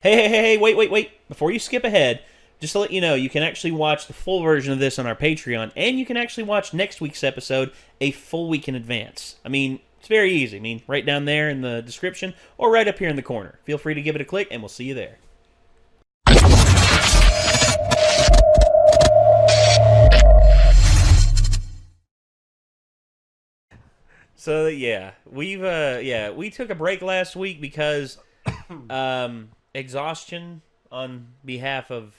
Hey, wait. Before you skip ahead, just to let you know, you can actually watch the full version of this on our Patreon, and you can actually watch next week's episode a full week in advance. I mean, it's very easy. I mean, right down there in the description, or right up here in the corner. Feel free to give it a click, and we'll see you there. So yeah, we took a break last week because exhaustion on behalf of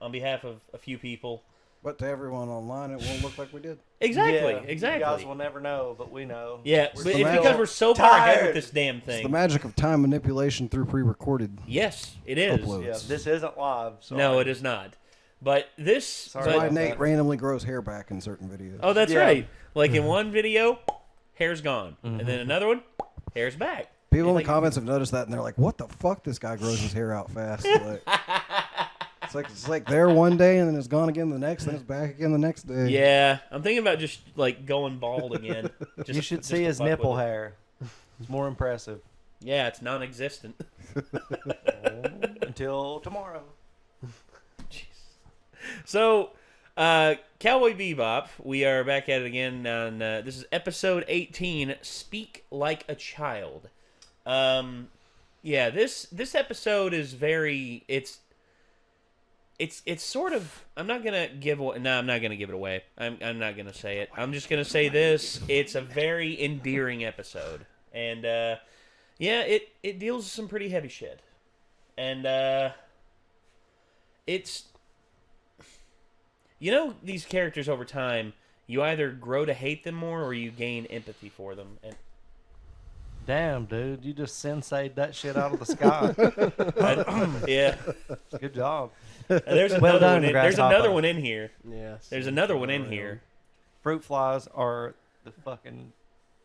a few people. But to everyone online, it won't look like we did. Exactly. You guys will never know, but we know. Yeah, but it's because we're so far ahead with this damn thing. It's the magic of time manipulation through pre-recorded. Yes, it is. Uploads. Yeah, this isn't live. Sorry. No, it is not. But this... That's why Nate randomly grows hair back in certain videos. Oh, that's right. Like in one video, hair's gone. And then another one, hair's back. People in the comments have noticed that, and they're like, what the fuck? This guy grows his hair out fast. It's like there one day, and then it's gone again the next, then it's back again the next day. Yeah, I'm thinking about just like going bald again. You should see his nipple hair. It's more impressive. Yeah, it's non-existent. Until tomorrow. Jeez. So, Cowboy Bebop, we are back at it again. On this is episode 18. Speak Like a Child. Yeah, this episode is very. It's sort of. I'm not gonna give away. No, I'm not gonna give it away. I'm not gonna say it. I'm just gonna say this. It's a very endearing episode, and yeah, it deals with some pretty heavy shit, and it's. You know, these characters over time, you either grow to hate them more or you gain empathy for them. And damn, dude, you just sensei'd that shit out of the sky. Yeah. Good job. There's another one in here. Yes. There's another one in here. Fruit flies are the fucking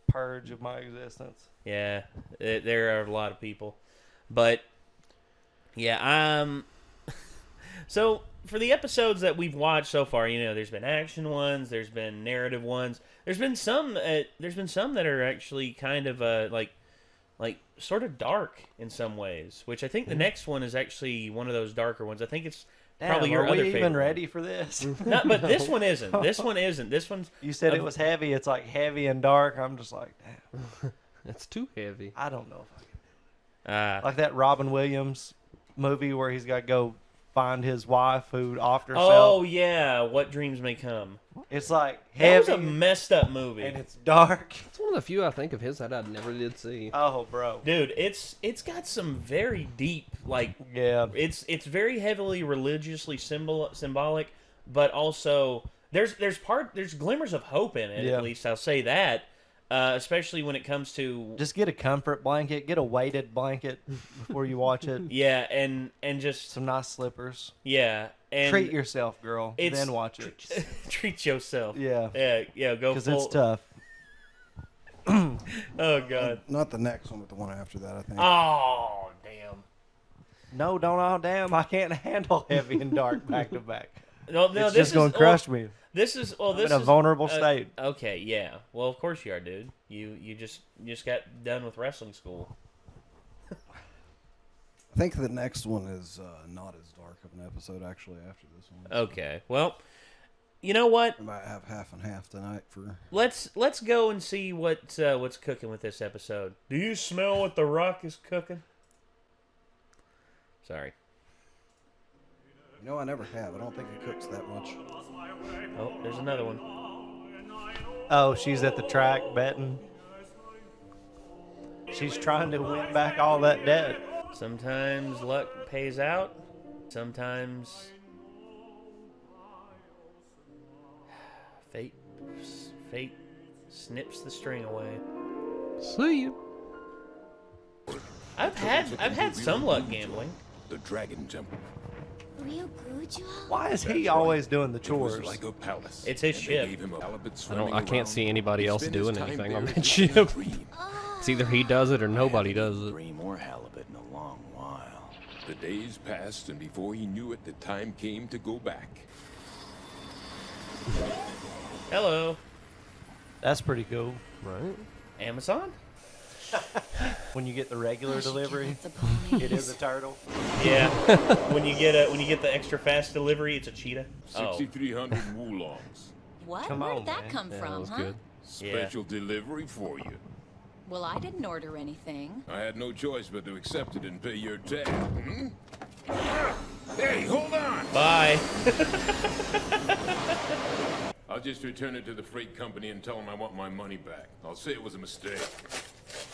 purge of my existence. Yeah, there are a lot of people. But, yeah, so, for the episodes that we've watched so far, you know, there's been action ones, there's been narrative ones, there's been some that are actually kind of, like sort of dark in some ways, which I think the next one is actually one of those darker ones. I think it's probably your other favorite. Are we even ready for this? No, but this one isn't. This one isn't. This one's... You said it was heavy. It's like heavy and dark. I'm just like, damn. It's too heavy. I don't know if I can. Like that Robin Williams movie where he's got to go find his wife who offed herself. Oh, yeah. What Dreams May Come. It's like heavy. That was a messed up movie. And it's dark. It's one of the few I think of his that I never did see. Oh, bro. Dude, it's got some very deep, like... Yeah. It's very heavily religiously symbolic, but also... There's glimmers of hope in it, at least. I'll say that. Especially when it comes to... Just get a comfort blanket. Get a weighted blanket before you watch it. Yeah, and just... Some nice slippers. Yeah. And treat yourself, girl. Then watch it. Treat yourself. Yeah. Yeah, go full... Because it's tough. Oh, God. Not the next one, but the one after that, I think. Oh, damn. No, don't all damn. I can't handle heavy and dark back to back. No, it's just going to crush me. This is I'm in a vulnerable state. Okay, yeah. Well, of course you are, dude. You just got done with wrestling school. I think the next one is not as dark of an episode actually after this one. Okay. Well, you know what? We might have half and half tonight for. Let's go and see what's cooking with this episode. Do you smell what the Rock is cooking? Sorry. You know, I never have. I don't think he cooks that much. Oh, there's another one. Oh, she's at the track betting. She's trying to win back all that debt. Sometimes luck pays out. Sometimes fate snips the string away. See you. I've had some luck gambling. The Dragon Temple. Why is he always doing the chores? Like a palace. It's his ship. I can't see anybody else doing anything on that ship. It's either he does it or nobody does it. More halibut in a long while. The days passed, and before he knew it, the time came to go back. Hello. That's pretty cool. Right. Amazon? When you get the regular delivery, it is a turtle. Yeah. when you get the extra fast delivery, it's a cheetah. 6,300 woolongs. What? Come Where on, did that man. come Yeah, from, that was huh? good. Special delivery for you. Well, I didn't order anything. I had no choice but to accept it and pay your tab. Hmm? Hey, hold on! Bye. I'll just return it to the freight company and tell them I want my money back. I'll say it was a mistake.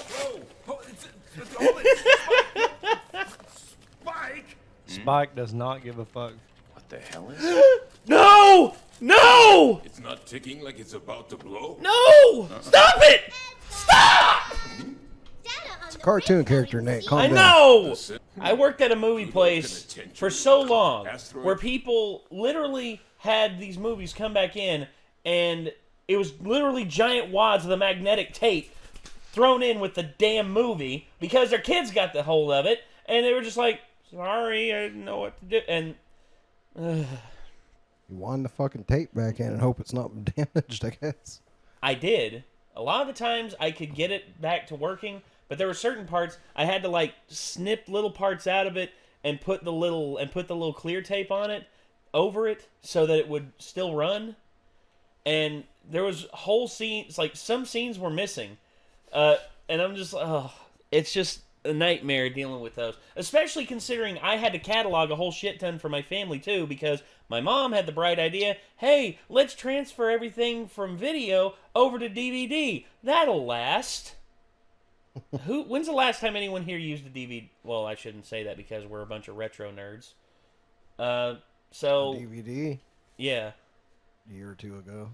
Whoa! Hold it! Spike! Spike does not give a fuck. What the hell is it? No! No! It's not ticking like it's about to blow? No! Stop it! Stop! It's a cartoon character, Nate. Calm I down. know! I worked at a movie place for so long where people literally had these movies come back in, and it was literally giant wads of the magnetic tape thrown in with the damn movie because their kids got the hold of it, and they were just like, sorry, I didn't know what to do. And You wind the fucking tape back in and hope it's not damaged, I guess. I did. A lot of the times I could get it back to working, but there were certain parts I had to like snip little parts out of it and put the little clear tape on it over it so that it would still run. And there was whole scenes, like some scenes were missing. And I'm just, it's just a nightmare dealing with those. Especially considering I had to catalog a whole shit ton for my family too, because my mom had the bright idea, hey, let's transfer everything from video over to DVD. That'll last. When's the last time anyone here used a DVD? Well, I shouldn't say that because we're a bunch of retro nerds. DVD? Yeah. A year or two ago.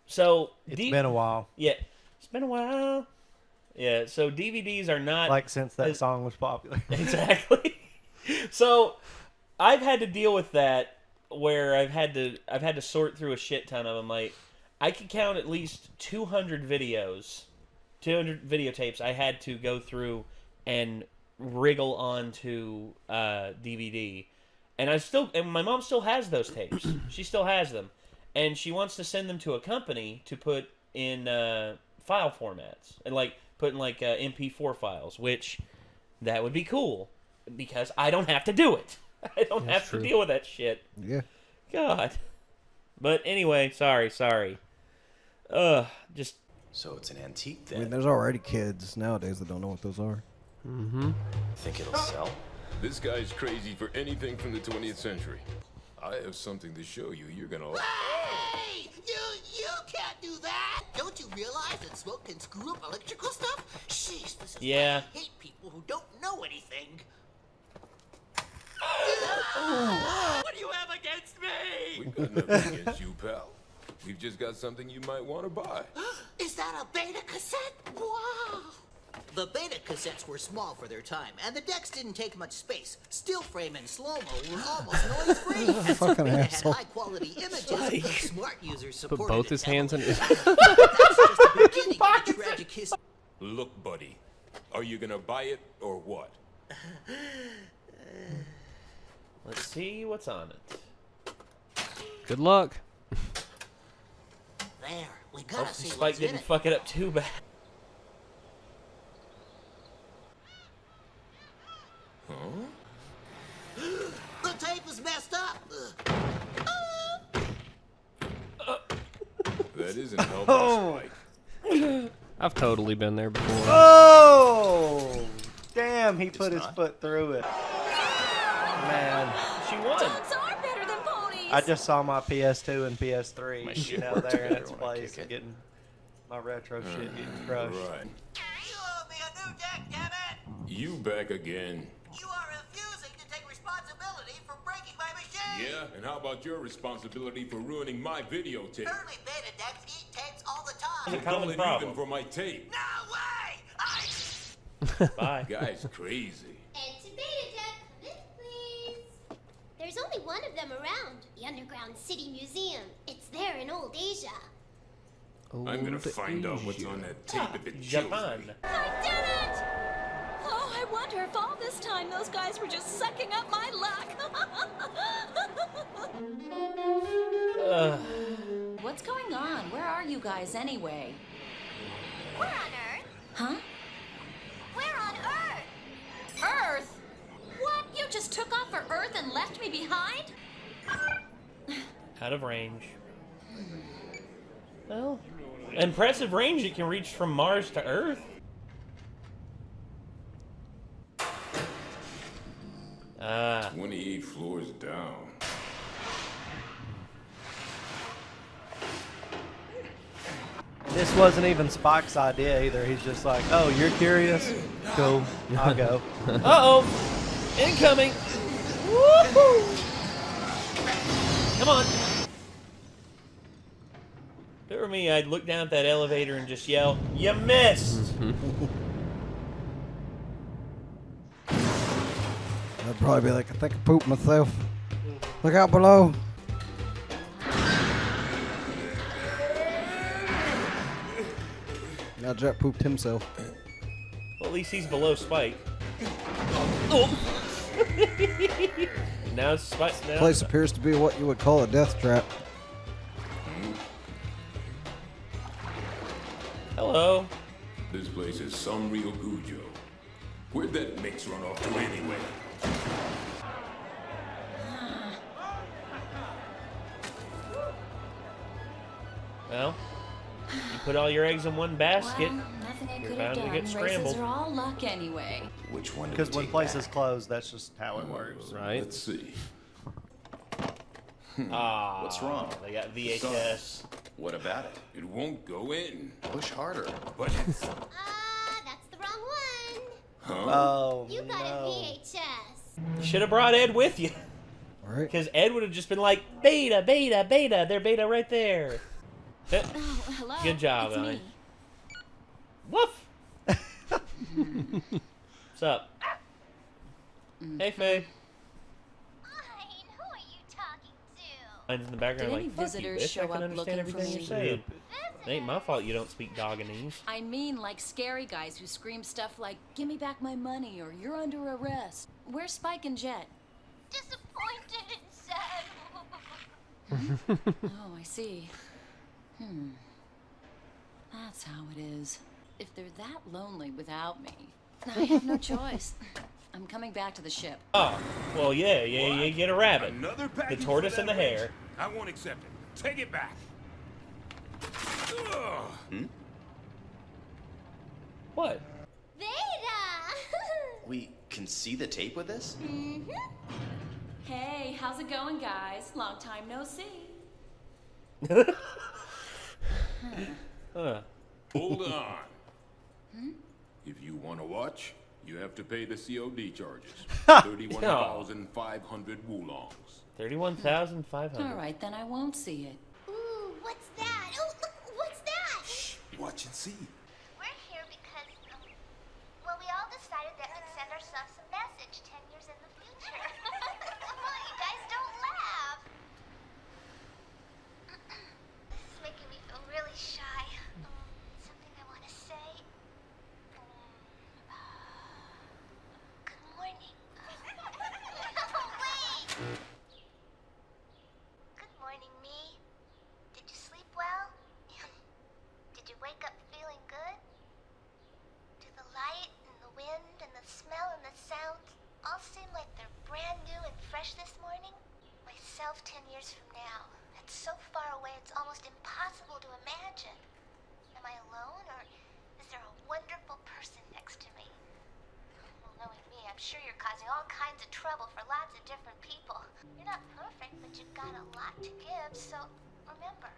So It's been a while. Yeah, it's been a while. Yeah, so DVDs are not Like since that song was popular. exactly. So I've had to deal with that where I've had to sort through a shit ton of them. Like I could count at least 200 videotapes I had to go through and wriggle onto DVD. And my mom still has those tapes. She still has them. And she wants to send them to a company to put in file formats and like put in like MP4 files, which that would be cool because I don't have to do it. I don't have to deal with that shit. Yeah. God. But anyway, sorry. Just So it's an antique I then. mean, there's already kids nowadays that don't know what those are. Think it'll sell? This guy's crazy for anything from the 20th century. I have something to show you. You're gonna... Hey! You can't do that! Don't you realize that smoke can screw up electrical stuff? Jeez, this is Yeah. why I hate people who don't know anything. What do you have against me? We've got nothing against you, pal. We've just got something you might want to buy. Is that a beta cassette? Wow! The beta cassettes were small for their time, and the decks didn't take much space. Still frame and slow-mo were almost noise-free, and some Fucking beta had asshole. high-quality images. Smart users Put supported both it his hands in heavily. his... That's just the beginning of the tragic history. Look, buddy. Are you gonna buy it or what? let's see what's on it. Good luck. There, we gotta Hopefully see Spike what's in didn't it. fuck it up too bad. The tape is messed up. That isn't helping, Spike. I've totally been there before. Oh! Damn, he put his foot through it. Man. She won. Dogs are better than ponies. I just saw my PS2 and PS3 My shit now works there in better its when I place kick it. getting my retro shit getting crushed. Right. You owe me a new deck, damn it! You back again. You are refusing to take responsibility for breaking my machine! Yeah? And how about your responsibility for ruining my videotape? Early beta decks eat tapes all the time! It's a common Call it problem. even for my tape. No way! Bye. Guy's crazy. Beta deck, come in, please. There's only one of them around. The Underground City Museum. It's there in old Asia. I'm gonna find out what's on that tape if it kills Japan. me. I did it! Oh, I wonder if all this time those guys were just sucking up my luck. What's going on? Where are you guys anyway? We're on Earth. Huh? Earth and left me behind? Out of range. Well, impressive range it can reach from Mars to Earth. 28 floors down. This wasn't even Spike's idea either. He's just like, oh, you're curious? Cool, I'll go. Uh-oh. Incoming. Woohoo! Come on. If it were me, I'd look down at that elevator and just yell, "You missed!" I'd probably be like, I think I pooped myself. Look out below. Now Jet pooped himself. Well, at least he's below Spike. Oh. Now Spike. This place appears to be what you would call a death trap. Hello. This place is some real Gujo. Where'd that mix run off to anyway? Well, you put all your eggs in one basket, Well, nothing I you're could bound have to done. get scrambled. Races are all luck anyway. Which one? Because when places close, that's just how it works. Right? Let's see. Ah, What's wrong? They got VHS. What about it? It won't go in. Push harder. But it's... That's the wrong one. Huh? Oh, You got no. a VHS. You should have brought Ed with you. All right. Because Ed would have just been like, beta, beta, beta. They're beta right there. Oh, hello. Good job, it's Ellie. me. Woof. What's up? Hey, Faye. Fine, who are you talking to? Mine's in the background Did like, any fuck you, visitors bitch. I show can up understand looking for everything you're me? saying. It ain't my fault you don't speak Doganese. I mean, like scary guys who scream stuff like, "Give me back my money," or "You're under arrest." Where's Spike and Jet? Disappointed and sad. Oh, I see. That's how it is. If they're that lonely without me, I have no choice. I'm coming back to the ship. Oh, well, yeah, you get a rabbit. Another The package tortoise for and the that hare. wrench. I won't accept it. Take it back. Ugh. What? Beta! We can see the tape with this? Hey, how's it going, guys? Long time no see. Huh. Hold on. If you want to watch, you have to pay the COD charges. 31,500 woolongs. 31,500. All right, then I won't see it. Ooh, what's that? Oh, look, what's that? Watch and see. We're here because, well, we all decided that we'd send ourselves a message 10 years in the future. Come on, you guys, don't laugh. This is making me feel really shy. Something I want to say. Good morning. Wait! Good morning, me. Did you sleep well? Did you wake up feeling good? Do the light and the wind and the smell and the sounds all seem like they're brand new and fresh this morning? Myself 10 years from now. That's so far away it's almost impossible to imagine. Am I alone or is there a wonderful person next to me? Well, knowing me, I'm sure you're causing all kinds of trouble for lots of different people. You're not perfect, but you've got a lot to give, so remember,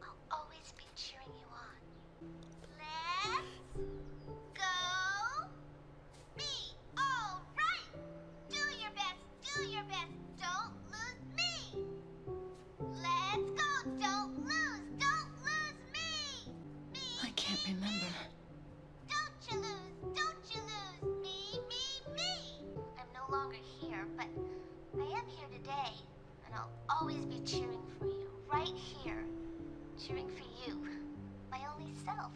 I'll always be cheering you on. Let's go. Me. All right. Do your best. Do your best. Don't lose me. Let's go. Don't lose. Don't lose me. Me. I can't remember. Don't you lose. Don't you lose. Me. I'm no longer here, but I am here today, and I'll always be cheering for you. Right here. Cheering for you. My only self.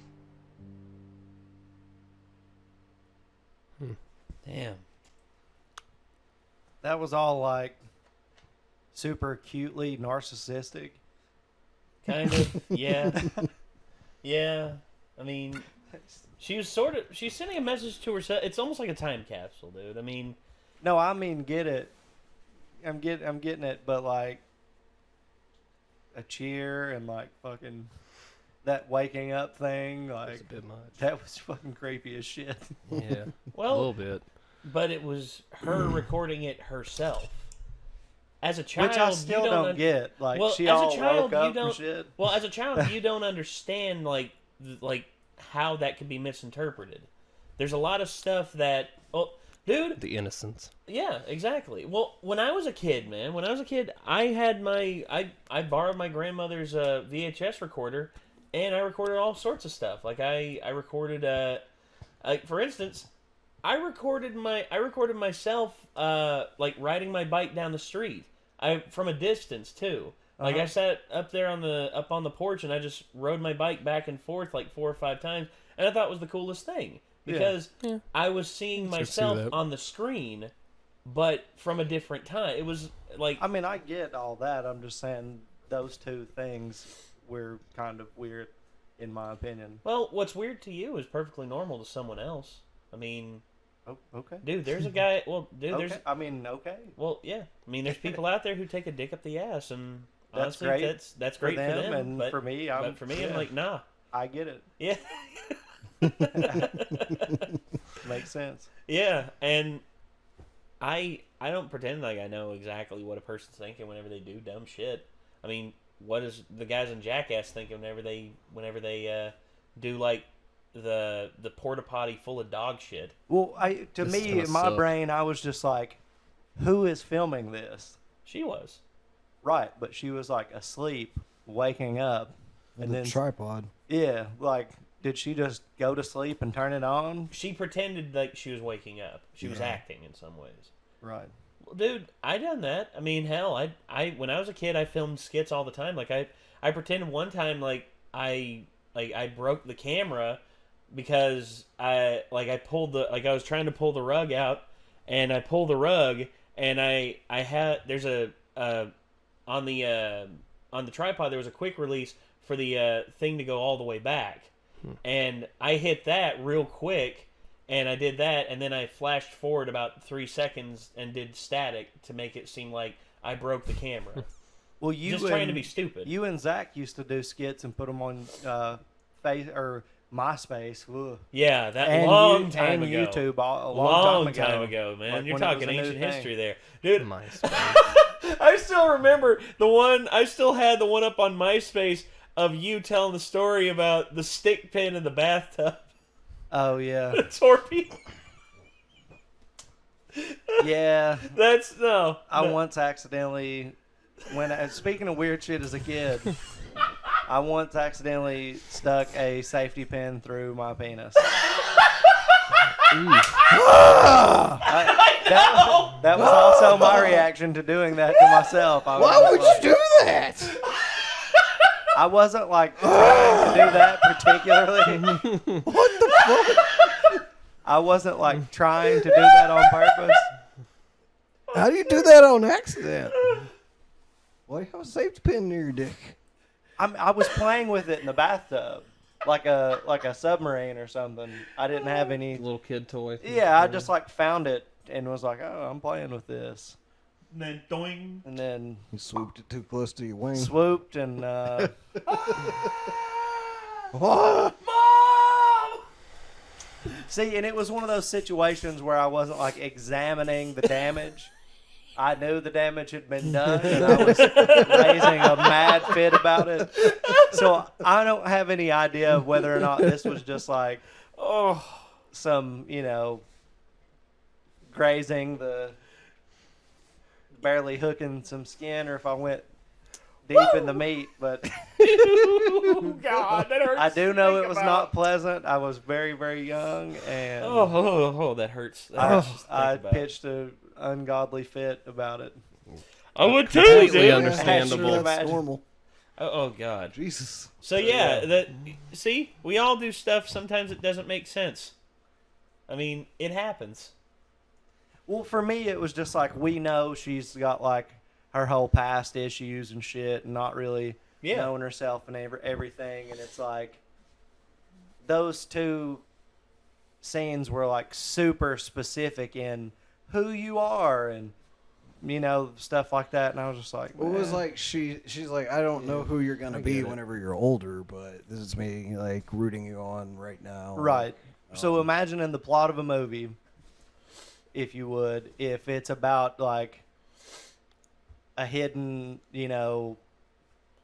Damn. That was all like super cutely narcissistic. Kind of, yeah. Yeah. I mean, she's sending a message to herself. It's almost like a time capsule, dude. I mean, No, I mean, get it. I'm getting it, but like a cheer and like fucking that waking up thing, like a bit much. That was fucking creepy as shit. Yeah, Well, a little bit. But it was her recording it herself. As a child, Which I still you don't get. Like, well, she as all a child, woke you up don't. and shit. Well, as a child, you don't understand like how that could be misinterpreted. There's a lot of stuff that, oh, dude. The innocence. Yeah, exactly. Well, when I was a kid, man, I had I borrowed my grandmother's VHS recorder, and I recorded all sorts of stuff. Like I recorded, like for instance, I recorded myself like riding my bike down the street. From a distance too. Like I sat up there on the porch and I just rode my bike back and forth like 4 or 5 times, and I thought it was the coolest thing because I was seeing myself on the screen, but from a different time. It was like, I mean, I get all that. I'm just saying those two things were kind of weird, in my opinion. well, what's weird to you is perfectly normal to someone else. I mean, Oh, okay. dude, there's a guy. Well, dude, Okay. there's. I mean, okay. Well, yeah. I mean, there's people out there who take a dick up the ass, and That's honestly, great that's great for them. and but for me, I'm like, nah. I get it. Yeah. Makes sense. Yeah, and I don't pretend like I know exactly what a person's thinking whenever they do dumb shit. I mean, what is the guys in Jackass thinking whenever they do like the porta potty full of dog shit? Well, to me, in my brain, I was just like, who is filming this? She was. Right, but she was like asleep, waking up, and then tripod. Yeah, like, did she just go to sleep and turn it on? She pretended like she was waking up. She was acting in some ways. Right. Well, dude, I done that. I mean, hell, I when I was a kid, I filmed skits all the time. Like I pretended one time like I broke the camera because I was trying to pull the rug out, and I pulled the rug, and I had there's a on the tripod there was a quick release for the thing to go all the way back, and I hit that real quick, and I did that, and then I flashed forward about 3 seconds and did static to make it seem like I broke the camera. Well, you just trying to be stupid. You and Zach used to do skits and put them on MySpace. Ugh. Yeah, that and long time ago. YouTube a long time ago, man. Like You're when it was talking a new ancient thing. history there, dude. MySpace. I still remember the one. I still had the one up on MySpace of you telling the story about the stick pin in the bathtub. Oh yeah. The torpedo. Yeah. That's no. I once accidentally, speaking of weird shit as a kid, I once accidentally stuck a safety pin through my penis. That was also my reaction to doing that to myself. Why would you do that? I wasn't like trying to do that particularly. What the fuck? I wasn't like trying to do that on purpose. How do you do that on accident? Why do you have a safety pin near your dick? I was playing with it in the bathtub, like a submarine or something. I didn't have any little kid toy. Yeah, I just like found it and was like, oh, I'm playing with this. And then doing. And then you swooped it too close to your wing. Swooped and Mom! See, and it was one of those situations where I wasn't like examining the damage. I knew the damage had been done, and I was raising a mad fit about it. So I don't have any idea of whether or not this was just like, some, grazing barely hooking some skin, or if I went deep in the meat. But Ooh, God, that hurts. I do know it was not pleasant. I was very, very young, and that hurts. That hurts just to think I about. pitched an ungodly fit about it. I would too, Completely dude. understandable. That's normal. Oh God. Jesus. So yeah, see, we all do stuff. Sometimes it doesn't make sense. I mean, it happens. Well, for me, it was just like, we know she's got like her whole past issues and shit, and not really knowing herself and everything. And it's like, those two scenes were like super specific in who you are and stuff like that, and I was just like, Well, it was man. like she's like, I don't know who you're gonna be whenever you're older, but this is me like rooting you on right now. Right. So imagine in the plot of a movie, if you would, if it's about like a hidden,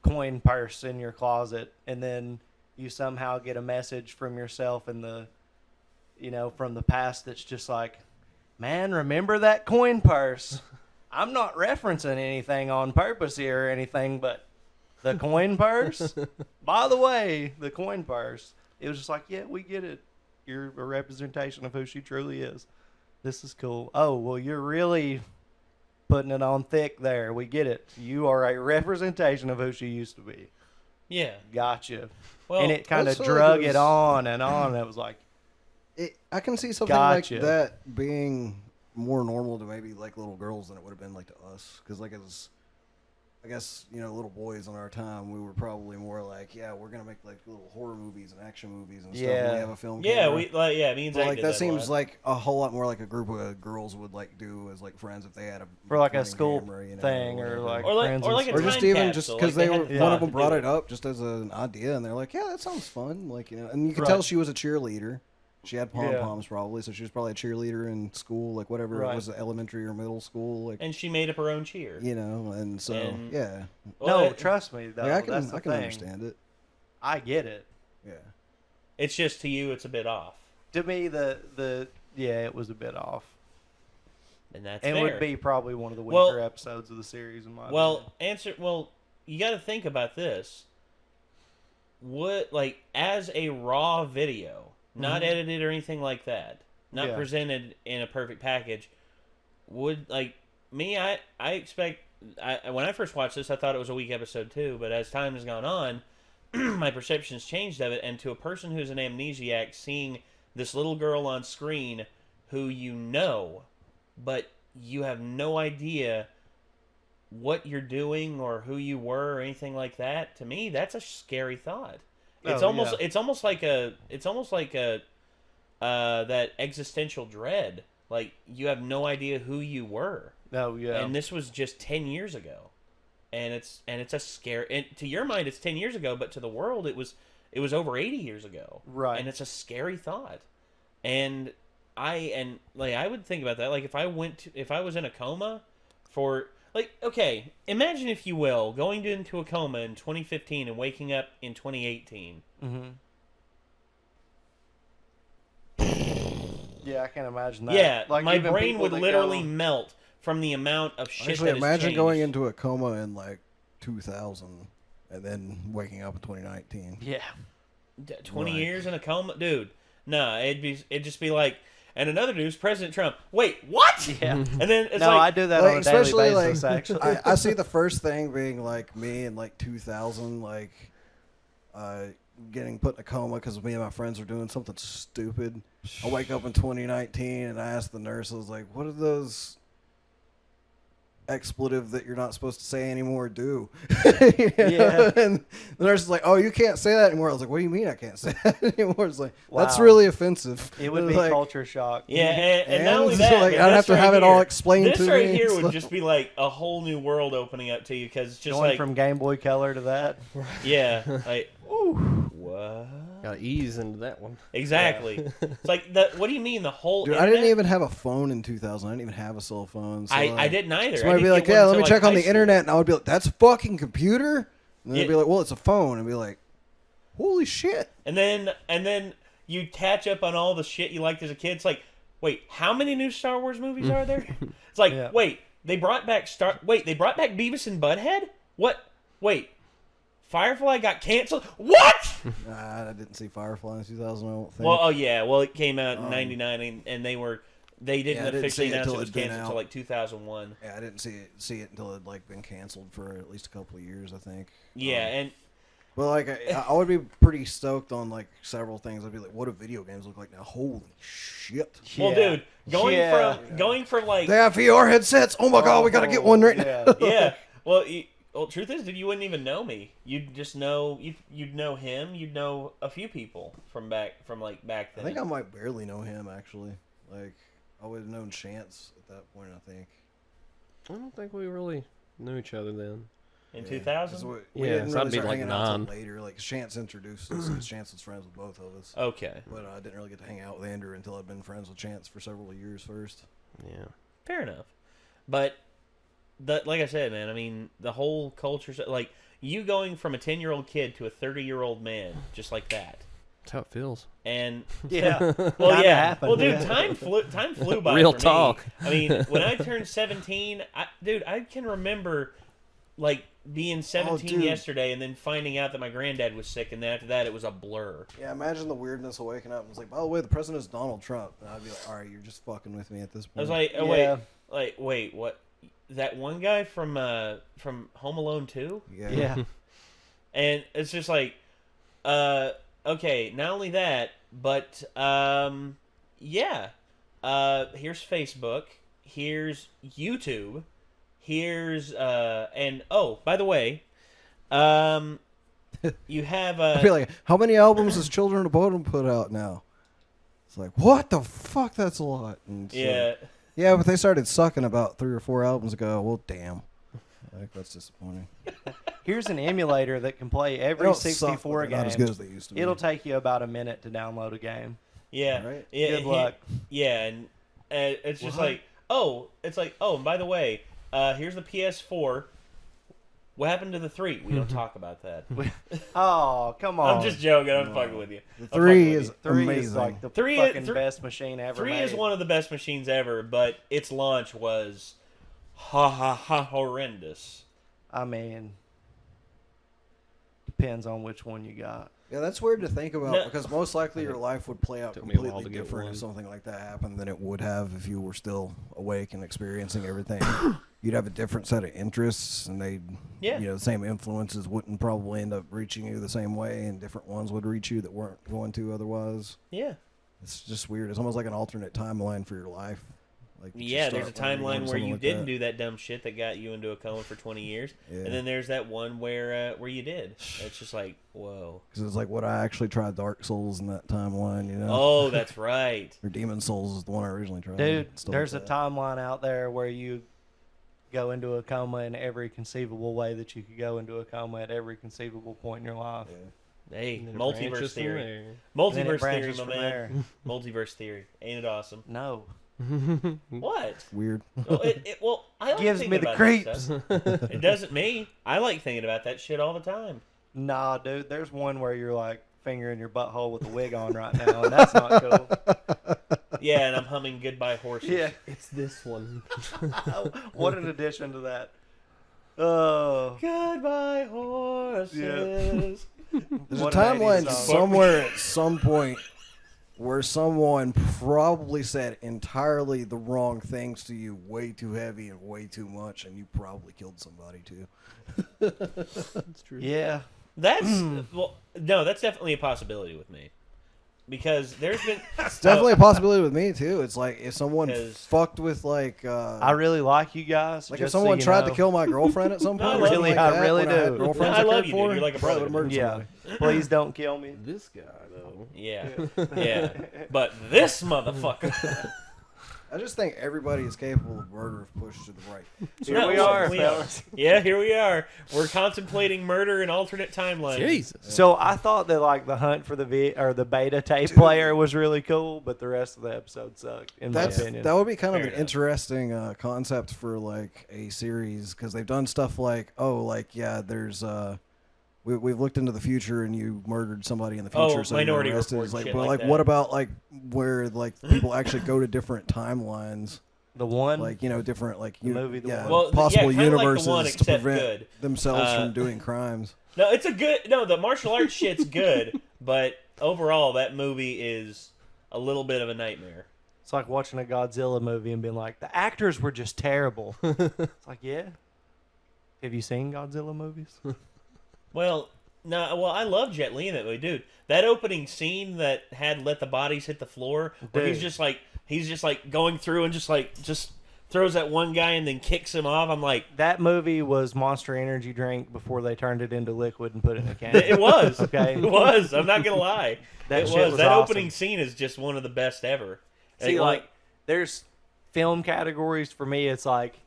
coin purse in your closet, and then you somehow get a message from yourself in the, from the past that's just like, man, remember that coin purse? I'm not referencing anything on purpose here or anything, but the coin purse? By the way, the coin purse. It was just like, yeah, we get it. You're a representation of who she truly is. This is cool. Oh, well, you're really putting it on thick there. We get it. You are a representation of who she used to be. Yeah. Gotcha. Well, and it kind of that's what drug it it was- on and on. It was like, I can see something Gotcha. like that being more normal to maybe like little girls than it would have been like to us, because like as I guess little boys in our time, we were probably more like, yeah, we're gonna make like little horror movies and action movies and stuff. Yeah. We have a film. Yeah, camera. me and But Zach like did that a seems lot. like a whole lot more like a group of girls would like do as like friends if they had a for like a recording school camera, thing or whatever. like Or like- friends or and like a stuff. Or just time even just capsule, because like they they had were fun one of to them brought do it it. up just as an idea, and they're like, yeah, that sounds fun, like and you could Right. tell she was a cheerleader. She had pom Yeah. poms probably, so she was probably a cheerleader in school, like whatever Right. it was, elementary or middle school, like And she made up her own cheer. and so And- yeah, Well, No, it- trust me though. like, That's the I can thing. understand it. I get it. Yeah, It's just to you, it's a bit off. To me, it was a bit off. And that's And fair. would be probably one of the Well- weaker episodes of the series in my opinion. Well, you got to think about this. What, like, as a raw video, not edited or anything like that, not Yeah. presented in a perfect package, would, like, me, I expect, when I first watched this, I thought it was a weak episode too, but as time has gone on, my perception's changed of it, and to a person who's an amnesiac, seeing this little girl on screen who but you have no idea what you're doing or who you were or anything like that, to me that's a scary thought. It's almost like that existential dread, like you have no idea who you were. Oh yeah. And this was just 10 years ago. And it's a scary, and to your mind it's 10 years ago, but to the world it was over 80 years ago. Right. And it's a scary thought. And I would think about that, like if I was in a coma for, like, okay, imagine if you will going into a coma in 2015 and waking up in 2018. Yeah, I can't imagine that. Yeah, like my even brain people would that literally go- melt from the amount of shit actually, that has imagine changed. going into a coma in like 2000 and then waking up in 2019. Yeah. 20 Right. years in a coma, dude. No, it'd just be like, and another news, President Trump. Wait, what? Yeah. And then it's No, I like, do that Like, on a daily especially basis. like Actually, I see the first thing being like me in like 2000, like getting put in a coma because me and my friends are doing something stupid. I wake up in 2019 and I ask the nurse, I was like, what are those expletive that you're not supposed to say anymore do? You know? Yeah. And the nurse is like, oh, you can't say that anymore. I was like, what do you mean I can't say that anymore? It's like, that's Wow. really offensive. it would be Like, culture shock. yeah, and not And only so, that, like, but I'd this have to right have it all here- explained this to right me. here It's would like- just be like a whole new world opening up to you, because it's just Going like, from Game Boy Color to that. yeah, like, ooh, what? Gotta ease into that one. Exactly. It's like, what do you mean the whole Dude, I internet? didn't even have a phone in 2000. I didn't even have a cell phone. So I like, didn't either. I Somebody would be didn't like, get yeah, one let me till, check like, on the high school. internet. And I would be like, that's a fucking computer? And they'd Yeah. be like, well, it's a phone. And be like, holy shit. And then you catch up on all the shit you liked as a kid. It's like, wait, how many new Star Wars movies are there? It's like, Yeah. wait, they brought back Beavis and Butthead? What? Wait, Firefly got canceled? What? I didn't see Firefly in 2000, I don't think. Well, oh yeah, well it came out in '99, and they didn't Yeah, I didn't officially see it announce it till was it'd been canceled out. until like 2001. yeah, I didn't see it until it like been canceled for at least a couple of years, I think. Yeah, and Well, like I would be pretty stoked on like several things. I'd be like, what do video games look like now? Holy shit. well, Yeah. dude, going from like, They have VR headsets. Oh my god, we gotta get one right now. yeah, well, truth is, you wouldn't even know me. You'd just know you'd know him. You'd know a few people from back then. I think I might barely know him actually. Like I would have known Chance at that point, I think. I don't think we really knew each other then. In 2000? We Yeah, didn't so I'd really be start like hanging out 9. till later. Like Chance introduced us because Chance was friends with both of us. Okay. But I didn't really get to hang out with Andrew until I'd been friends with Chance for several years first. Yeah. Fair enough. But, like I said, man, I mean, the whole culture, like, you going from a 10-year-old kid to a 30-year-old man, just like that. That's how it feels. And Yeah. well, yeah. happened, Well, dude, yeah. time flew by. Real for talk. Me. I mean, when I turned 17, I can remember like being 17 dude. yesterday, and then finding out that my granddad was sick, and then after that, it was a blur. Yeah, imagine the weirdness of waking up and it's like, by the way, the president is Donald Trump. And I'd be like, all right, you're just fucking with me at this point. I was like, oh, Yeah. wait, what? That one guy from Home Alone 2? Yeah. And it's just like, okay, not only that, but yeah, here's Facebook, here's YouTube, here's and oh, by the way, you have I feel like, how many albums has Children of Bodom put out now? It's like, what the fuck? That's a lot. And it's yeah. like, yeah, but they started sucking about 3 or 4 albums ago. Well, damn. Like, that's disappointing. Here's an emulator that can play They every don't suck, 64 but they're game. not as good as they used to be. It'll take you about a minute to download a game. Yeah. Right. Yeah, Good luck. Yeah, and it's just like, oh, and by the way, here's the PS4. What happened to the 3? We don't talk about that. Oh, come on. I'm just joking. I'm fucking with you. The I'm 3 fucking with is you. 3 amazing. is like the Three- fucking three- best machine ever 3 made. is one of the best machines ever, but its launch was horrendous. I mean, depends on which one you got. Yeah, that's weird to think about No. because most likely your life would play out Took me a while completely to get different one. if something like that happened than it would have if you were still awake and experiencing everything. You'd have a different set of interests, and they'd, Yeah. the same influences wouldn't probably end up reaching you the same way, and different ones would reach you that weren't going to otherwise. Yeah. It's just weird. It's almost like an alternate timeline for your life. Like Yeah, there's a timeline where you didn't do. do that dumb shit that got you into a coma for 20 years, Yeah. and then there's that one where you did. It's just like, whoa. Because it's like, what I actually tried Dark Souls in that timeline, you know? Oh, that's right. Or Demon Souls is the one I originally tried. Dude, Stuff there's a like that. timeline out there where you go into a coma in every conceivable way that you could go into a coma at every conceivable point in your life. Hey, And then it multiverse branches from theory. there. And then it Multiverse theory, branches my from man. there. Multiverse theory. Ain't it awesome? No. What? Weird. Well, I like Gives thinking me the about that creeps. stuff. It doesn't me. I like thinking about that shit all the time. Nah, dude, there's one where you're like fingering your butthole with a wig on right now, and that's not cool. Yeah, and I'm humming Goodbye Horses. Yeah. It's this one. What an addition to that. Oh. Goodbye Horses. There's What a an 80s timeline song. somewhere at some point where someone probably said entirely the wrong things to you, way too heavy and way too much, and you probably killed somebody too. That's true. Yeah. That's well, no, that's definitely a possibility with me, because there's been It's definitely a possibility with me too. It's like if someone 'Cause- fucked with like I really like you guys. like just if someone so you tried know. to kill my girlfriend at some No, point. I or something really- like I that, really when I had do. girlfriends No, I cared love you, dude. for, You're like a probably brother. murdered Yeah. somebody. Please don't kill me. This guy, though. yeah, yeah. But this motherfucker. I just think everybody is capable of murder if pushed to the right. Here No, we are, we fellas. Yeah, here we are. We're contemplating murder in alternate timelines. Jesus. So I thought that like the hunt for the the beta tape player was really cool, but the rest of the episode sucked, in my opinion. That would be kind of Fair an enough. interesting concept for like a series because they've done stuff like there's we've looked into the future and you murdered somebody in the future, Oh, so Minority you're arrested. Report It's like, shit but like like that. what about like where like people actually go to different timelines, The one, like different like The movie The One. Well, possible yeah, kinda like The universes One, to except prevent good. themselves Uh, from doing crimes. No, it's a good. No, the martial arts shit's good, but overall, that movie is a little bit of a nightmare. it's like watching a Godzilla movie and being like, the actors were just terrible. It's like, yeah. Have you seen Godzilla movies? Well, no, well, I love Jet Li in that movie, dude. That opening scene that had "Let the Bodies Hit the Floor," where Dude. he's just like going through and just throws that one guy and then kicks him off. I'm like, That movie was Monster Energy drink before they turned it into liquid and put it in a can. it was, Okay. it was. I'm not gonna lie, That it shit was. was That awesome. opening scene is just one of the best ever. See, like, there's film categories for me. It's like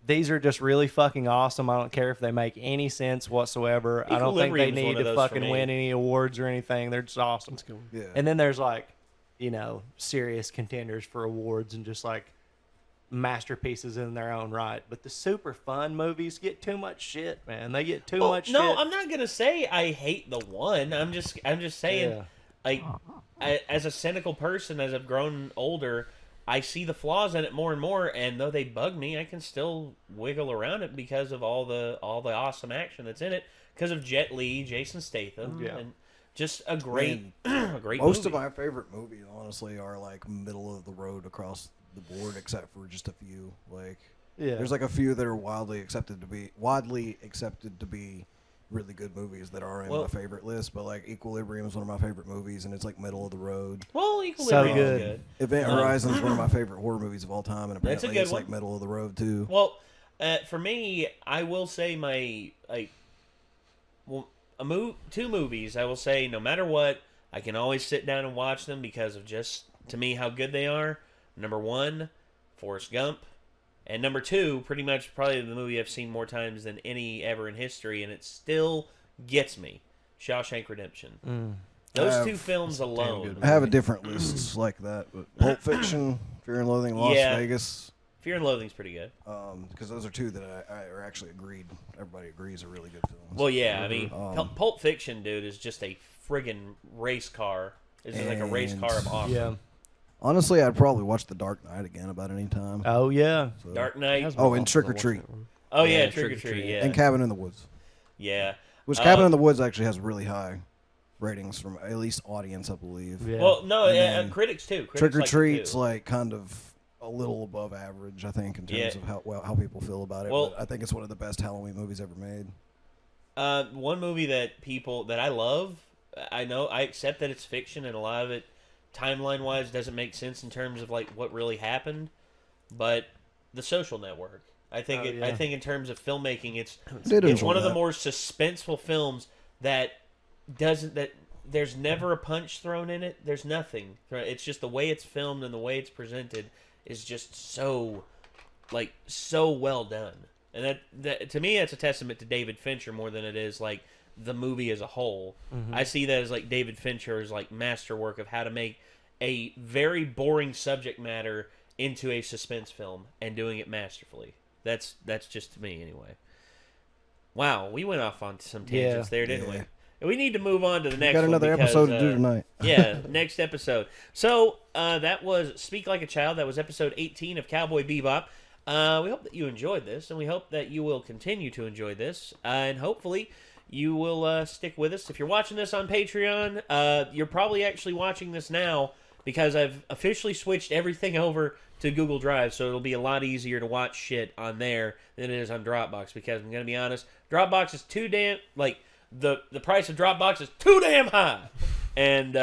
these are just really fucking awesome. I don't care if they make any sense whatsoever. I don't think they Equilibrium's need one of to those fucking for me. win any awards or anything. They're just awesome. Yeah. And then there's like, you know, serious contenders for awards and just like masterpieces in their own right. But the super fun movies get too much shit, man. They get too much shit. No, I'm not gonna say I hate the one. I'm just saying, Yeah. like, as a cynical person, as I've grown older, I see the flaws in it more and more. And though they bug me, I can still wiggle around it because of all the awesome action that's in it. Because of Jet Li, Jason Statham, and just a great, a great. Most movie. of my favorite movies, honestly, are like middle of the road across the board, except for just a few. Like, there's like a few that are widely accepted to be really good movies that are in my favorite list. But like Equilibrium is one of my favorite movies, and it's like middle of the road. Well, Equilibrium So is good. good. Event Horizon is one of my favorite horror movies of all time, and That's a apparently good it's one. like middle of the road too. Well, for me, I will say two movies. I will say no matter what, I can always sit down and watch them because of just to me how good they are. Number one, Forrest Gump, and number two, pretty much probably the movie I've seen more times than any ever in history, and it still gets me. Shawshank Redemption. Those two films alone. I have a different list like that, but Pulp Fiction, Fear and Loathing in Las Vegas. Fear and Loathing's pretty good. Because those are two that I are actually agreed. Everybody agrees are really good films. Well, yeah, I mean, Pulp Fiction, dude, is just a friggin' race car. It's just like a race car of awesome. Yeah. Honestly, I'd probably watch The Dark Knight again about any time. Oh, yeah. So. Dark Knight. Oh, and Trick or Treat. Oh, yeah, Trick or Treat, yeah. And Cabin in the Woods. Yeah. Which Cabin in the Woods actually has really high ratings from at least audience, I believe. Yeah. Well, no, critics too. Trick or Critics Treat's too. like kind of a little above average, I think, in terms of how people feel about it. Well, but I think it's one of the best Halloween movies ever made. One movie that I love, I know I accept that it's fiction and a lot of it timeline wise doesn't make sense in terms of like what really happened, but The Social Network. I think I think in terms of filmmaking, it's one of the more suspenseful films that there's never a punch thrown in it. There's nothing. It's just the way it's filmed and the way it's presented is just so well done. And that to me, that's a testament to David Fincher more than it is like the movie as a whole. Mm-hmm. I see that as like David Fincher's like masterwork of how to make a very boring subject matter into a suspense film and doing it masterfully. That's just to me anyway. Wow, we went off on some tangents there, didn't we? We need to move on to the next one. Got another episode to do tonight. Yeah, next episode. So that was Speak Like a Child. That was episode 18 of Cowboy Bebop. We hope that you enjoyed this, and we hope that you will continue to enjoy this. And hopefully you will stick with us. If you're watching this on Patreon, you're probably actually watching this now because I've officially switched everything over to Google Drive, so it'll be a lot easier to watch shit on there than it is on Dropbox. Because I'm going to be honest, Dropbox is too damn... The price of Dropbox is too damn high, and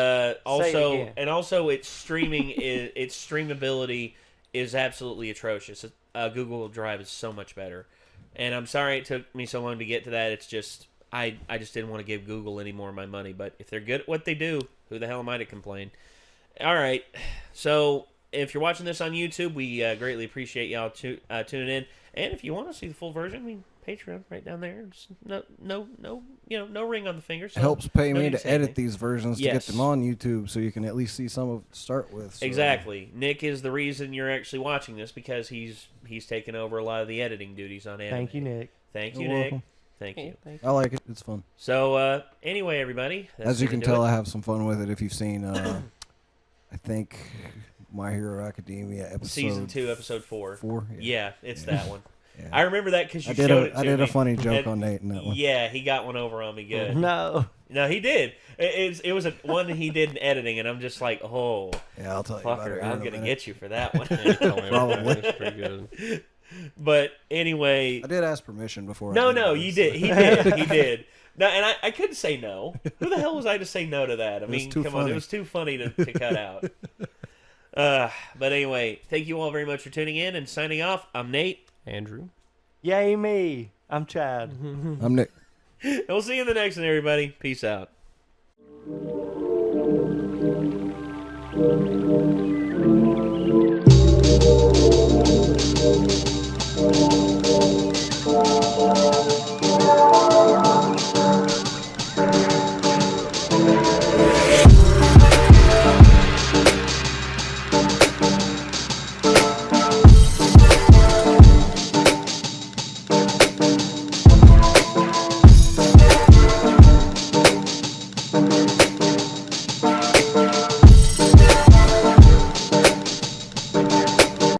also its streaming its streamability is absolutely atrocious. Google Drive is so much better, and I'm sorry it took me so long to get to that. It's just I just didn't want to give Google any more of my money, but if they're good at what they do, who the hell am I to complain? All right, so if you're watching this on YouTube, we greatly appreciate y'all tuning in, and if you want to see the full version, I mean, Patreon right down there. Just no ring on the finger. So it helps pay no me need to say edit anything. these versions to get them on YouTube, so you can at least see some of to start with. So. Exactly. Nick is the reason you're actually watching this because he's taken over a lot of the editing duties on anime. Thank you, Nick. Thank you, You're Nick. welcome. Thank you. I like it. It's fun. So anyway, everybody, that's as you gonna can do tell, it. I have some fun with it. If you've seen, I think My Hero Academia episode Season 2, episode 4. 4. Yeah, it's that one. Yeah. I remember that because you showed it to me. I did a funny joke on Nate in that one. Yeah, he got one over on me good. No, he did. It was one he did in editing, and I'm just like, oh, yeah, I'll tell you about it. fucker, I'm gonna get you for that one. Probably. That's pretty good. But anyway, I did ask permission before. no, you did. He did. No, and I couldn't say no. Who the hell was I to say no to that? I mean, come on, it was too funny to cut out. But anyway, thank you all very much for tuning in and signing off. I'm Nate. Andrew. Yay me. I'm Chad. I'm Nick. And we'll see you in the next one, everybody. Peace out. Thank you.